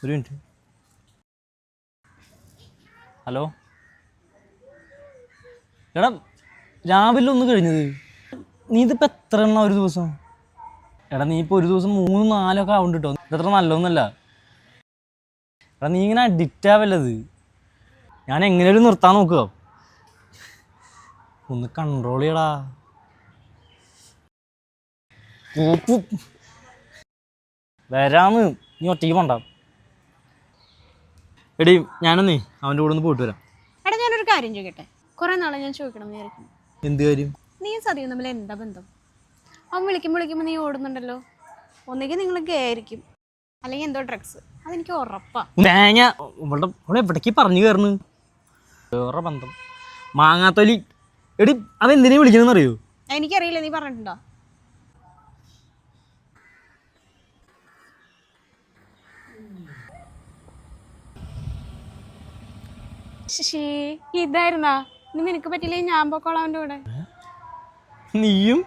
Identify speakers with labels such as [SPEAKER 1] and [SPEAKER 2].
[SPEAKER 1] ഒരു minute. Hello എടാ, രാവിലെ ഒന്ന് കഴിഞ്ഞത്. നീ ഇതിപ്പോൾ എത്ര എണ്ണ ഒരു ദിവസം? എടാ നീ ഇപ്പോൾ ഒരു ദിവസം 3-4 ഒക്കെ ആവുന്നുണ്ട് കേട്ടോ. ഇതത്ര നല്ലതൊന്നുമല്ല. എടാ നീ ഇങ്ങനെ അഡിക്റ്റ് ആവല്ലത്. ഞാൻ എങ്ങനെയും നിർത്താൻ നോക്കുക. ഒന്ന് കൺട്രോൾ ചെയ്യടാ. വരാന്ന്, നീ ഒറ്റയ്ക്ക് പോണ്ട. എടി ഞാനൊന്നേ അവൻ്റെ കൂടെ ഒന്ന് പോയിട്ട് വരാം.
[SPEAKER 2] എടാ ഞാനൊരു കാര്യം ചോദിക്കട്ടെ, കുറെ നാളെ ഞാൻ ചോദിക്കണം വിചാരിക്കുന്നു.
[SPEAKER 1] എന്ത് കാര്യം?
[SPEAKER 2] നീ സതിയും തമ്മിൽ എന്താ ബന്ധം? അവൻ വിളിക്കുമ്പോൾ നീ ഓടുന്നുണ്ടല്ലോ. ഒന്നുകിൽ നിങ്ങൾ ഗേ ആയിരിക്കും, അല്ലെങ്കിൽ എന്തോ ഡ്രഗ്സ്. അതെനിക്ക് ഉറപ്പാ.
[SPEAKER 1] തേങ്ങ ഇവിടെ എവിടേക്ക് പറഞ്ഞു കയറുന്നു. വേറെ ബന്ധം മാങ്ങാത്തൊലി. എടി അവൻ എന്തിനാ വിളിക്കണമെന്ന് അറിയോ?
[SPEAKER 2] എനിക്കറിയില്ല, നീ പറഞ്ഞിട്ടുണ്ടോ? ശശി ഇതായിരുന്നാ? ഇനി നിനക്ക് പറ്റില്ലേ ഞാൻ പോക്കോളാം അവൻ്റെ കൂടെ.
[SPEAKER 1] നീയും?